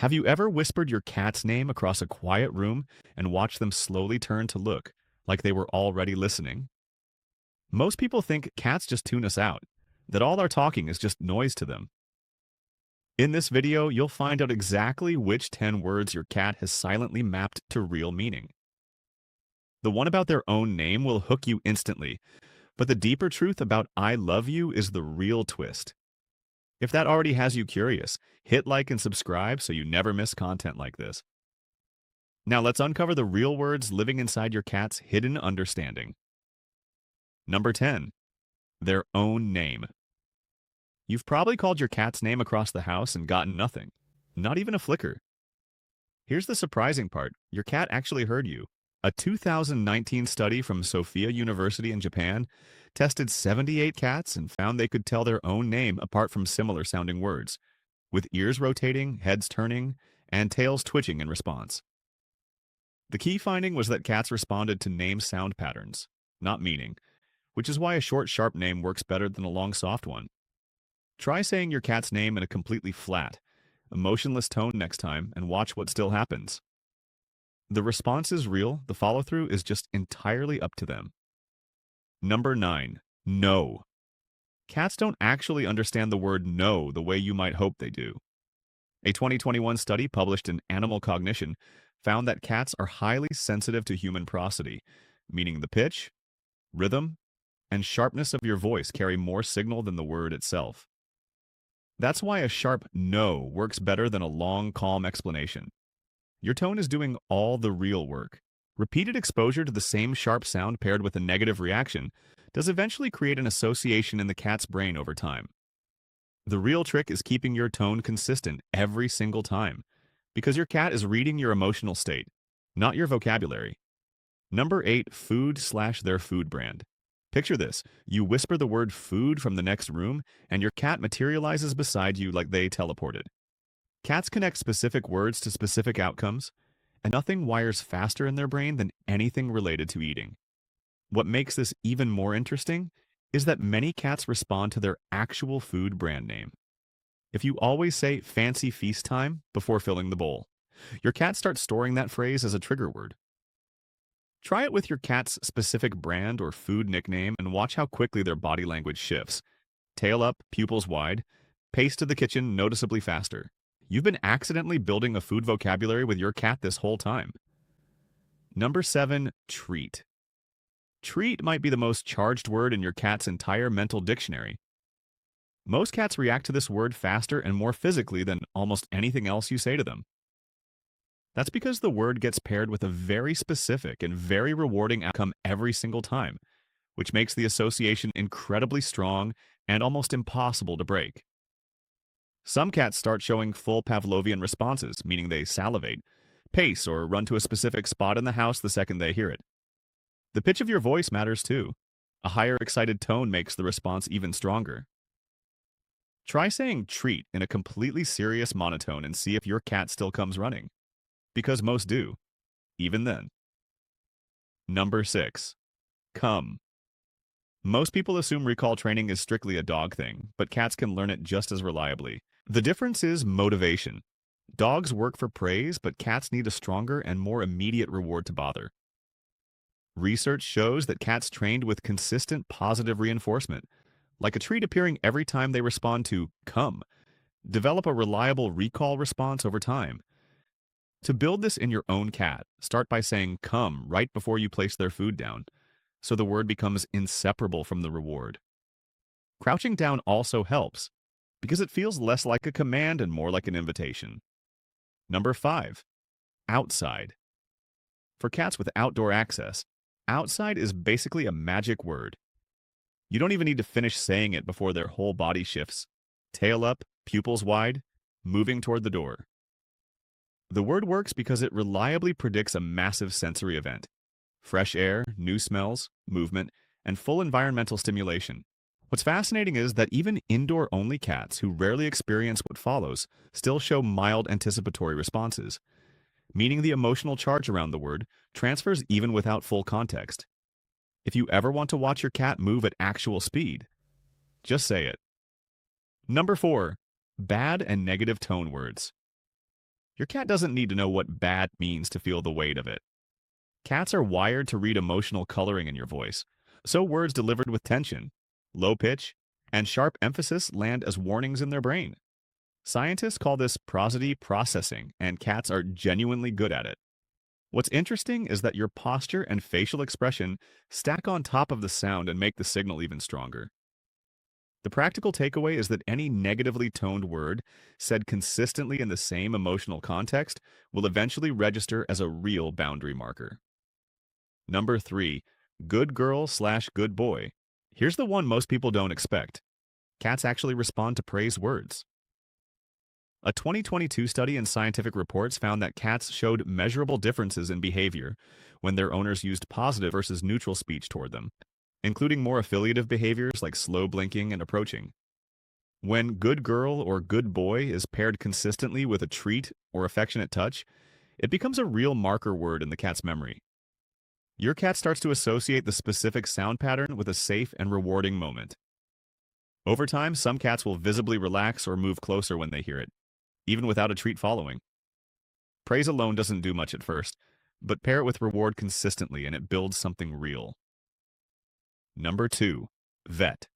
Have you ever whispered your cat's name across a quiet room and watched them slowly turn to look, like they were already listening? Most people think cats just tune us out, that all our talking is just noise to them. In this video, you'll find out exactly which 10 words your cat has silently mapped to real meaning. The one about their own name will hook you instantly, but the deeper truth about I love you is the real twist. If that already has you curious, hit like and subscribe so you never miss content like this. Now let's uncover the real words living inside your cat's hidden understanding. Number 10. Their own name. You've probably called your cat's name across the house and gotten nothing. Not even a flicker. Here's the surprising part. Your cat actually heard you. A 2019 study from Sophia University in Japan tested 78 cats and found they could tell their own name apart from similar sounding words, with ears rotating, heads turning, and tails twitching in response. The key finding was that cats responded to name sound patterns, not meaning, which is why a short, sharp name works better than a long, soft one. Try saying your cat's name in a completely flat, emotionless tone next time and watch what still happens. The response is real, the follow-through is just entirely up to them. Number 9. No. Cats don't actually understand the word no the way you might hope they do. A 2021 study published in Animal Cognition found that cats are highly sensitive to human prosody, meaning the pitch, rhythm, and sharpness of your voice carry more signal than the word itself. That's why a sharp no works better than a long, calm explanation. Your tone is doing all the real work. Repeated exposure to the same sharp sound paired with a negative reaction does eventually create an association in the cat's brain over time. The real trick is keeping your tone consistent every single time, because your cat is reading your emotional state, not your vocabulary. Number 8, food/their food brand. Picture this. You whisper the word food from the next room, and your cat materializes beside you like they teleported. Cats connect specific words to specific outcomes, and nothing wires faster in their brain than anything related to eating. What makes this even more interesting is that many cats respond to their actual food brand name. If you always say fancy feast time before filling the bowl, your cat starts storing that phrase as a trigger word. Try it with your cat's specific brand or food nickname and watch how quickly their body language shifts. Tail up, pupils wide, pace to the kitchen noticeably faster. You've been accidentally building a food vocabulary with your cat this whole time. Number 7, treat. Treat might be the most charged word in your cat's entire mental dictionary. Most cats react to this word faster and more physically than almost anything else you say to them. That's because the word gets paired with a very specific and very rewarding outcome every single time, which makes the association incredibly strong and almost impossible to break. Some cats start showing full Pavlovian responses, meaning they salivate, pace, or run to a specific spot in the house the second they hear it. The pitch of your voice matters too. A higher excited tone makes the response even stronger. Try saying treat in a completely serious monotone and see if your cat still comes running. Because most do, even then. Number 6. Come. Most people assume recall training is strictly a dog thing, but cats can learn it just as reliably. The difference is motivation. Dogs work for praise, but cats need a stronger and more immediate reward to bother. Research shows that cats trained with consistent positive reinforcement, like a treat appearing every time they respond to come, develop a reliable recall response over time. To build this in your own cat, start by saying come right before you place their food down, so the word becomes inseparable from the reward. Crouching down also helps, because it feels less like a command and more like an invitation. Number 5. Outside. For cats with outdoor access, outside is basically a magic word. You don't even need to finish saying it before their whole body shifts. Tail up, pupils wide, moving toward the door. The word works because it reliably predicts a massive sensory event. Fresh air, new smells, movement, and full environmental stimulation. What's fascinating is that even indoor-only cats who rarely experience what follows still show mild anticipatory responses, meaning the emotional charge around the word transfers even without full context. If you ever want to watch your cat move at actual speed, just say it. Number 4. Bad and negative tone words. Your cat doesn't need to know what bad means to feel the weight of it. Cats are wired to read emotional coloring in your voice, so words delivered with tension, low pitch, and sharp emphasis land as warnings in their brain. Scientists call this prosody processing, and cats are genuinely good at it. What's interesting is that your posture and facial expression stack on top of the sound and make the signal even stronger. The practical takeaway is that any negatively toned word said consistently in the same emotional context will eventually register as a real boundary marker. Number 3, good girl slash good boy. Here's the one most people don't expect. Cats actually respond to praise words. A 2022 study in Scientific Reports found that cats showed measurable differences in behavior when their owners used positive versus neutral speech toward them, including more affiliative behaviors like slow blinking and approaching. When good girl or good boy is paired consistently with a treat or affectionate touch, it becomes a real marker word in the cat's memory. Your cat starts to associate the specific sound pattern with a safe and rewarding moment. Over time, some cats will visibly relax or move closer when they hear it, even without a treat following. Praise alone doesn't do much at first, but pair it with reward consistently and it builds something real. Number 2, vet.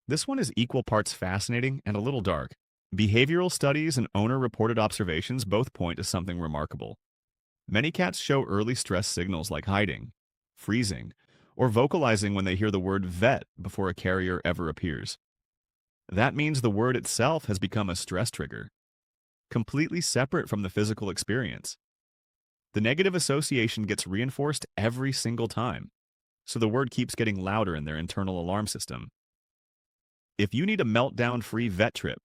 This one is equal parts fascinating and a little dark. Behavioral studies and owner-reported observations both point to something remarkable. Many cats show early stress signals like hiding, freezing, or vocalizing when they hear the word vet before a carrier ever appears. That means the word itself has become a stress trigger, completely separate from the physical experience. The negative association gets reinforced every single time, so the word keeps getting louder in their internal alarm system. If you need a meltdown-free vet trip,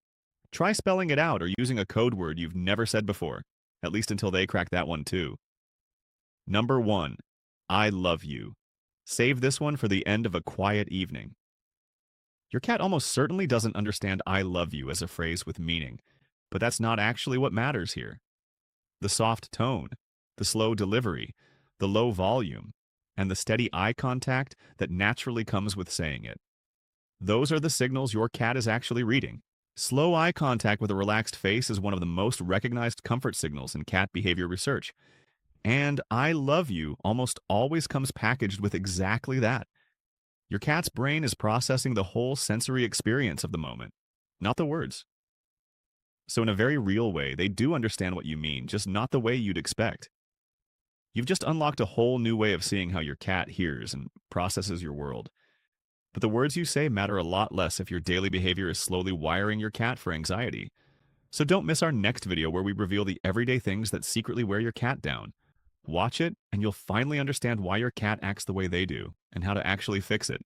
try spelling it out or using a code word you've never said before, at least until they crack that one too. Number 1, I love you. Save this one for the end of a quiet evening. Your cat almost certainly doesn't understand I love you as a phrase with meaning, but that's not actually what matters here. The soft tone, the slow delivery, the low volume, and the steady eye contact that naturally comes with saying it. Those are the signals your cat is actually reading. Slow eye contact with a relaxed face is one of the most recognized comfort signals in cat behavior research. And I love you almost always comes packaged with exactly that. Your cat's brain is processing the whole sensory experience of the moment, not the words. So in a very real way, they do understand what you mean, just not the way you'd expect. You've just unlocked a whole new way of seeing how your cat hears and processes your world. But the words you say matter a lot less if your daily behavior is slowly wiring your cat for anxiety. So don't miss our next video where we reveal the everyday things that secretly wear your cat down. Watch it, and you'll finally understand why your cat acts the way they do, and how to actually fix it.